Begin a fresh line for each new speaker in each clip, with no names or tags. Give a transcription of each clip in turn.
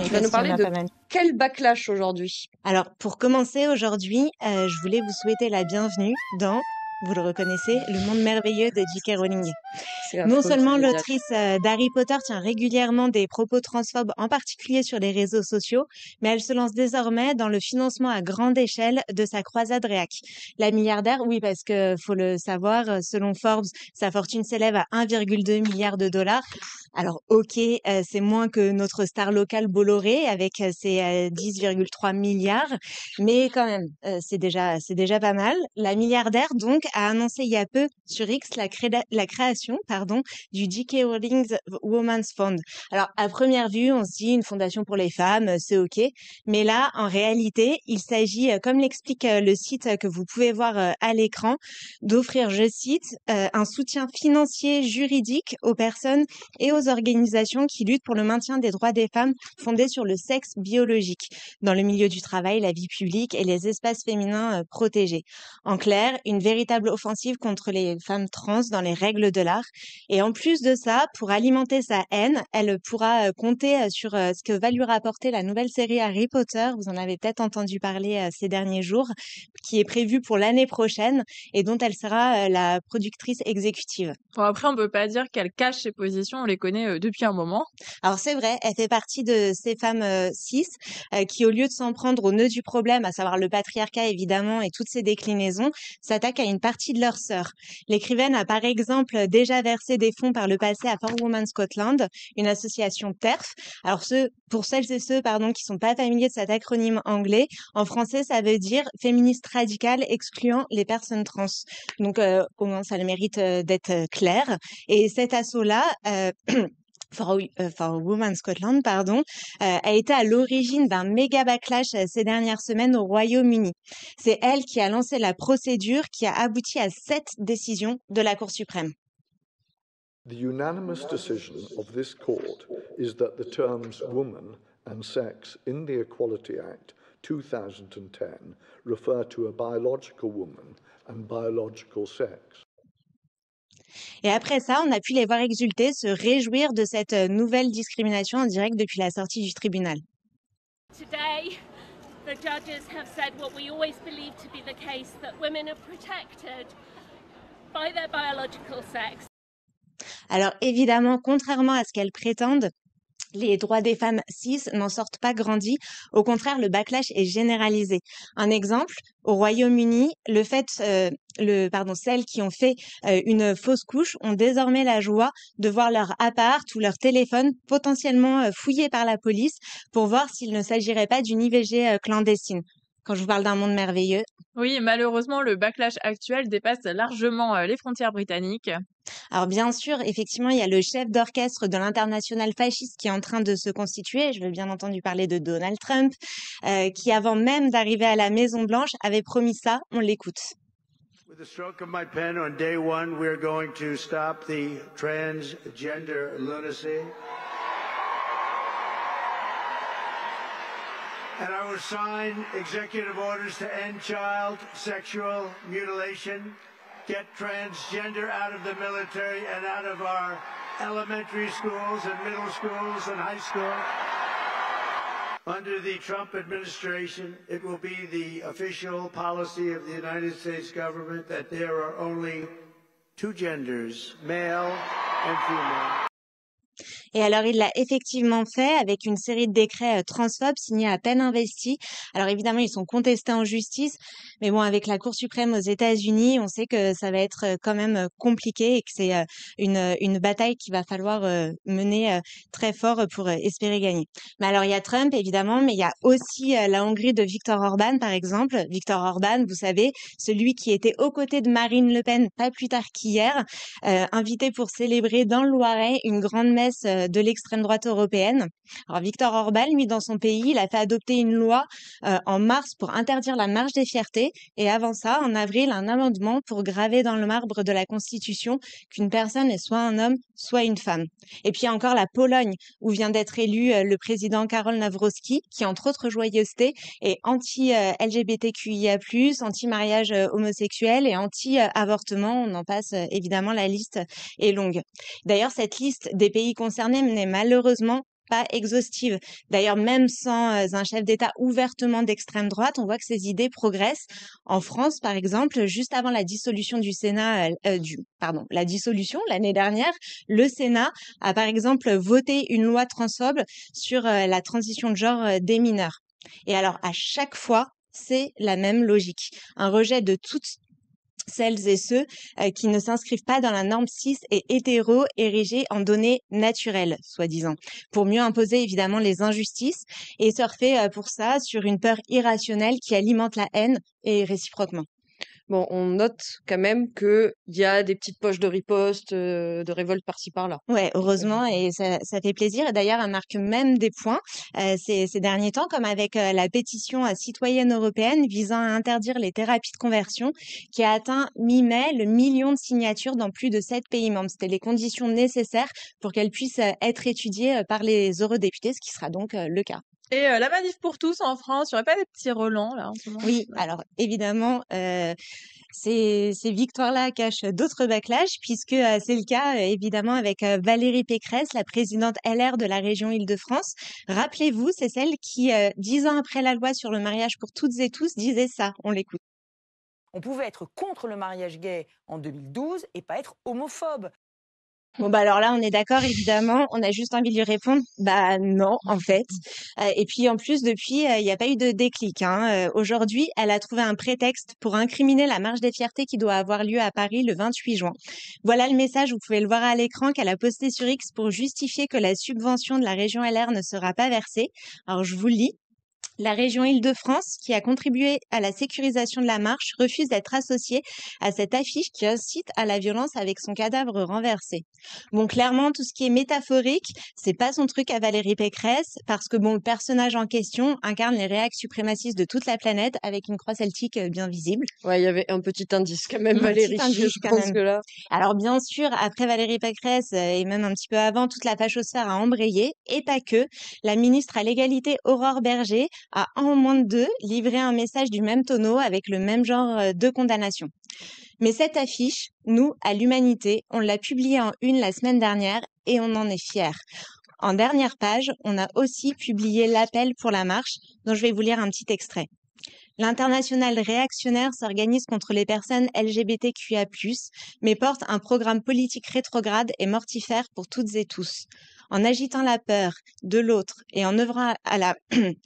Tu vas nous parler de
Pas mal.
quel backlash aujourd'hui?
Alors, pour commencer aujourd'hui, je voulais vous souhaiter la bienvenue dans, vous le reconnaissez, le monde merveilleux de J.K. Rowling.
C'est
Non
affreux, c'est
seulement
génial.
l'autrice d'Harry Potter tient régulièrement des propos transphobes, en particulier sur les réseaux sociaux, mais elle se lance désormais dans le financement à grande échelle de sa croisade réac. La milliardaire, oui, parce que faut le savoir, selon Forbes, sa fortune s'élève à 1,2 milliard de dollars. Alors, ok, c'est moins que notre star locale Bolloré avec ses 10,3 milliards, mais quand même, c'est déjà pas mal. La milliardaire, donc, a annoncé il y a peu sur X la création, pardon, du J.K. Rowling Women's Fund. Alors, à première vue, on se dit une fondation pour les femmes, c'est ok. Mais là, en réalité, il s'agit, comme l'explique le site que vous pouvez voir à l'écran, d'offrir, je cite, un soutien financier, juridique aux personnes et aux organisations qui luttent pour le maintien des droits des femmes fondés sur le sexe biologique dans le milieu du travail, la vie publique et les espaces féminins protégés. En clair, une véritable offensive contre les femmes trans dans les règles de l'art. Et en plus de ça, pour alimenter sa haine, elle pourra compter sur ce que va lui rapporter la nouvelle série Harry Potter. Vous en avez peut-être entendu parler ces derniers jours, qui est prévue pour l'année prochaine et dont elle sera la productrice exécutive.
Bon, après, on peut pas dire qu'elle cache ses positions, on les connaît depuis un moment.
Alors c'est vrai, elle fait partie de ces femmes cis qui, au lieu de s'en prendre au nœud du problème, à savoir le patriarcat évidemment et toutes ses déclinaisons, s'attaquent à une partie de leur sœur. L'écrivaine a par exemple déjà versé des fonds par le passé à For Women Scotland, une association TERF. Alors pour celles et ceux qui sont pas familiers de cet acronyme anglais, en français ça veut dire féministe radicale excluant les personnes trans. Donc au moins ça a le mérite d'être clair. Et cet assaut-là For Women Scotland, a été à l'origine d'un méga backlash ces dernières semaines au Royaume-Uni. C'est elle qui a lancé la procédure qui a abouti à 7 décisions de la Cour suprême.
The unanimous decision of this court is that the terms woman and sex in the Equality Act 2010 refer to a biological woman and biological sex.
Et après ça, on a pu les voir exulter, se réjouir de cette nouvelle discrimination en direct depuis la sortie du tribunal.
Today, the judges have said what we always believed to be the case, that women are protected by their biological sex.
Alors évidemment, contrairement à ce qu'elles prétendent, les droits des femmes cis n'en sortent pas grandis. Au contraire, le backlash est généralisé. Un exemple, au Royaume-Uni, celles qui ont fait une fausse couche ont désormais la joie de voir leur appart ou leur téléphone potentiellement fouillé par la police pour voir s'il ne s'agirait pas d'une IVG clandestine. Quand je vous parle d'un monde merveilleux.
Oui, malheureusement, le backlash actuel dépasse largement les frontières britanniques.
Alors bien sûr, effectivement, il y a le chef d'orchestre de l'international fasciste qui est en train de se constituer. Je veux bien entendu parler de Donald Trump, qui avant même d'arriver à la Maison-Blanche avait promis ça. On l'écoute.
With the stroke of my pen on day one, we're going to stop the transgender lunacy. And I will sign executive orders to end child sexual mutilation, get transgender out of the military and out of our elementary schools and middle schools and high school. Under the Trump administration, it will be the official policy of the United States government that there are only two genders, male and female.
Et alors, il l'a effectivement fait avec une série de décrets transphobes signés à peine investis. Alors évidemment, ils sont contestés en justice, mais bon, avec la Cour suprême aux États-Unis, on sait que ça va être quand même compliqué et que c'est une bataille qu'il va falloir mener très fort pour espérer gagner. Mais alors, il y a Trump, évidemment, mais il y a aussi la Hongrie de Viktor Orban, par exemple. Viktor Orban, vous savez, celui qui était aux côtés de Marine Le Pen pas plus tard qu'hier, invité pour célébrer dans le Loiret une grande messe de l'extrême droite européenne. Alors Viktor Orban, lui, dans son pays, il a fait adopter une loi en mars pour interdire la marche des fiertés et avant ça, en avril, un amendement pour graver dans le marbre de la Constitution qu'une personne est soit un homme, soit une femme. Et puis il y a encore la Pologne où vient d'être élu le président Karol Nawrocki qui, entre autres joyeusetés, est anti-LGBTQIA+, anti-mariage homosexuel et anti-avortement. On en passe évidemment, la liste est longue. D'ailleurs, cette liste des pays concernés n'est malheureusement pas exhaustive. D'ailleurs, même sans un chef d'État ouvertement d'extrême droite, on voit que ces idées progressent. En France, par exemple, juste avant la dissolution du Sénat, la dissolution l'année dernière, le Sénat a par exemple voté une loi transphobe sur la transition de genre des mineurs. Et alors, à chaque fois, c'est la même logique. Un rejet de toutes celles et ceux qui ne s'inscrivent pas dans la norme cis et hétéro érigée en données naturelles, soi-disant, pour mieux imposer évidemment les injustices et surfer pour ça sur une peur irrationnelle qui alimente la haine et réciproquement.
Bon, on note quand même qu'il y a des petites poches de riposte, de révolte par-ci par-là.
Ouais, heureusement, et ça fait plaisir. Et d'ailleurs, elle marque même des points ces derniers temps, comme avec la pétition citoyenne européenne visant à interdire les thérapies de conversion, qui a atteint mi-mai le million de signatures dans plus de 7 pays membres. C'était les conditions nécessaires pour qu'elle puisse être étudiée par les eurodéputés, ce qui sera donc le cas.
Et la manif pour tous en France, il n'y aurait pas des petits relents là en ce moment?
Oui, alors évidemment, ces victoires-là cachent d'autres backlash, puisque c'est le cas évidemment avec Valérie Pécresse, la présidente LR de la région Île-de-France. Rappelez-vous, c'est celle qui, 10 ans après la loi sur le mariage pour toutes et tous, disait ça. On l'écoute.
On pouvait être contre le mariage gay en 2012 et pas être homophobe.
Bon, bah alors là, on est d'accord, évidemment. On a juste envie de lui répondre, bah non, en fait. Et puis en plus, depuis, il n'y a pas eu de déclic, hein. Aujourd'hui, elle a trouvé un prétexte pour incriminer la marche des fiertés qui doit avoir lieu à Paris le 28 juin. Voilà le message, vous pouvez le voir à l'écran, qu'elle a posté sur X pour justifier que la subvention de la région LR ne sera pas versée. Alors je vous le lis. La région Île-de-France, qui a contribué à la sécurisation de la marche, refuse d'être associée à cette affiche qui incite à la violence avec son cadavre renversé. Bon, clairement, tout ce qui est métaphorique, c'est pas son truc à Valérie Pécresse, parce que bon, le personnage en question incarne les réacs suprémacistes de toute la planète avec une croix celtique bien visible.
Ouais, il y avait un petit indice quand même,
Un
Valérie.
petit indice
Je
quand
pense
même.
que là.
Alors bien sûr, après Valérie Pécresse et même un petit peu avant, toute la fachosphère a embrayé, et pas que. La ministre à l'égalité Aurore Berger a en moins de 2 livré un message du même tonneau avec le même genre de condamnation. Mais cette affiche, nous, à l'Humanité, on l'a publiée en une la semaine dernière et on en est fiers. En dernière page, on a aussi publié l'appel pour la marche, dont je vais vous lire un petit extrait. L'internationale réactionnaire s'organise contre les personnes LGBTQIA+, mais porte un programme politique rétrograde et mortifère pour toutes et tous. En agitant la peur de l'autre et en œuvrant à la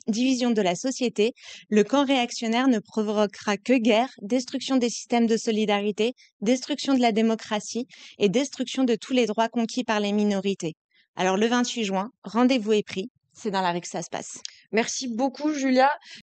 division de la société, le camp réactionnaire ne provoquera que guerre, destruction des systèmes de solidarité, destruction de la démocratie et destruction de tous les droits conquis par les minorités. Alors le 28 juin, rendez-vous est pris, c'est dans la rue que ça se passe.
Merci beaucoup, Julia.